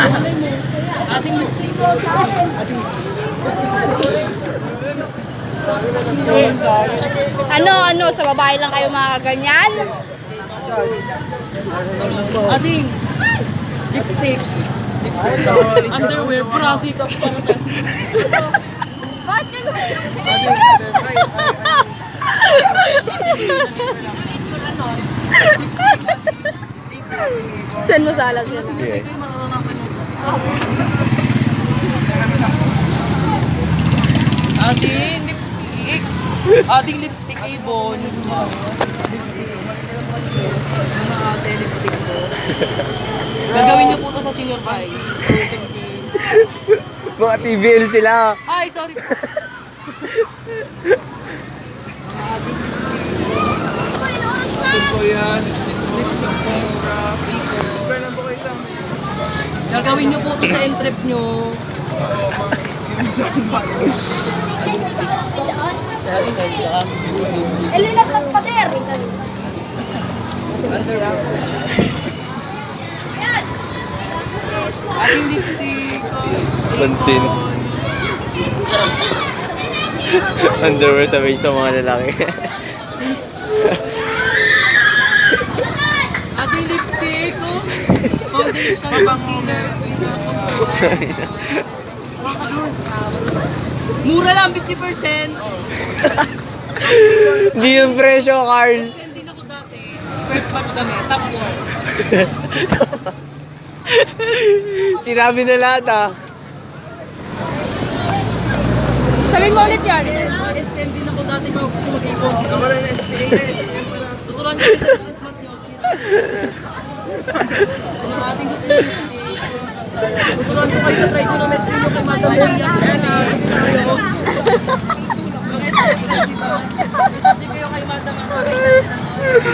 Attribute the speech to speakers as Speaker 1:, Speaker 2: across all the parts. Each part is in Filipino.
Speaker 1: Ating lipstick.
Speaker 2: Ano, sa babae lang kayo mga ganyan?
Speaker 1: Ating lipstick. Underwear, bra, sikap para sa...
Speaker 2: Bakit? Saan mo salas niya?
Speaker 3: Sige.
Speaker 1: Ating lipstick. Ating lipstick, Avon. Ating lipstick po. Gagawin niyo po ito sa senior high.
Speaker 3: Mga TVL sila.
Speaker 1: Ay, sorry po. Lipstick po yan. Lipstick po. Lipstick po. Ganun po kayo lang. Gagawin niyo po ito sa entrep niyo.
Speaker 2: Elinak ng pader!
Speaker 1: Ating lipstick.
Speaker 3: Pansin. Underwear sa face ng mga lalaki.
Speaker 1: Ating lipstick. Foundation. Concealer. Mura lang, 50%.
Speaker 3: Hindi yung presyo, Carl.
Speaker 1: Hindi na ko dati. First match kami, top 4.
Speaker 3: Sinabi na lahat ah.
Speaker 2: Sabihin mo ulit yan.
Speaker 1: SPM din ako dati mag-ipon. Wala na SPM. Tuturuan ko sa first match nyo. Ating gusto nyo tuturuan ko kayo sa trigonometry nyo kay Madam Maria. Mag-SPM kayo kay Madam Maria.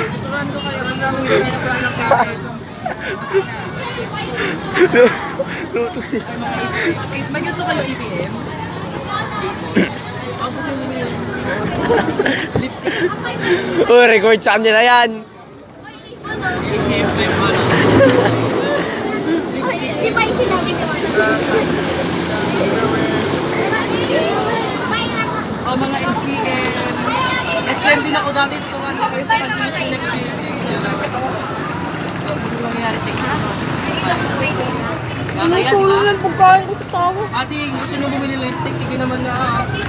Speaker 1: Tuturuan ko kayo kasama nyo kayo na plan ng cases.
Speaker 3: Luto sila.
Speaker 1: Mag-ito kayo EPM? Ako gusto nyo yun. Lipstick.
Speaker 3: Oh, record sa kanila yan.
Speaker 2: Di ba yung sinabi ko?
Speaker 1: O mga SPM. SPM din ako dati. Tuturuan ko kayo sa continuous next year. Ano mangyayari sa inyo?
Speaker 2: Anong
Speaker 1: Kaya
Speaker 2: tulo
Speaker 1: diba?
Speaker 2: ng pagkain ko sa tao?
Speaker 1: Ating gusto nyo bumili ng lipstick, sige naman na.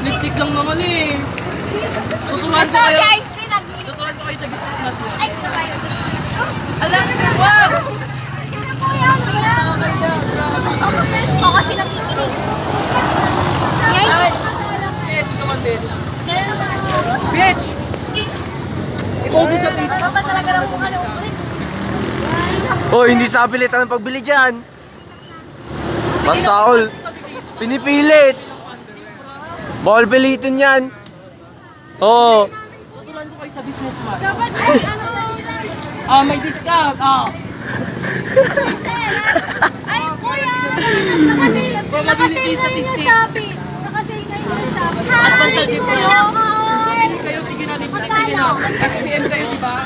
Speaker 1: Lipstick lang naman eh. Tuturuan ko kayo. Tuturuan ko kayo sa business math yun. Alam, wag!
Speaker 2: O kasi nakikinig.
Speaker 1: Ay! Bitch, come on bitch. Bitch! Iposo sa face.
Speaker 2: Dapat talaga lang kung ano ulit.
Speaker 3: Oh, hindi sa pilitan ng pagbili dyan. Basta all. Pinipilit. Bawal pilitin yan. Oo.
Speaker 1: Tuturuan ko kayo sa business math.
Speaker 2: Dapat
Speaker 1: May discount.
Speaker 2: Ay, kuya! Nakasale
Speaker 1: Probability
Speaker 2: na yun
Speaker 1: statistics.
Speaker 2: sa Shopee. Nakasale na yun sa Shopee.
Speaker 1: Advantage po.
Speaker 2: Hello,
Speaker 1: Bumili kayo, sige na, lipstick, sige na. SPM kayo, diba?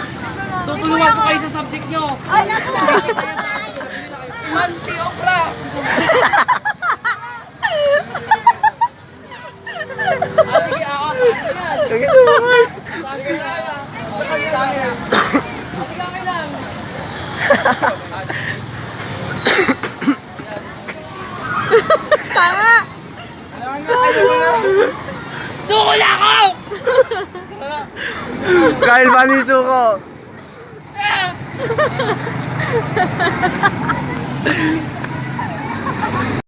Speaker 1: Tutulungan ko kayo sa subject nyo.
Speaker 2: Ay, naku!
Speaker 1: Basic na yan sa akin. Bumili na kayo. Manti, okra. Sige, ako. Sige lang. Sige, okay lang.
Speaker 2: Tama!
Speaker 1: Suko na ako!
Speaker 3: Kyle, paano yung suko?
Speaker 1: Ah!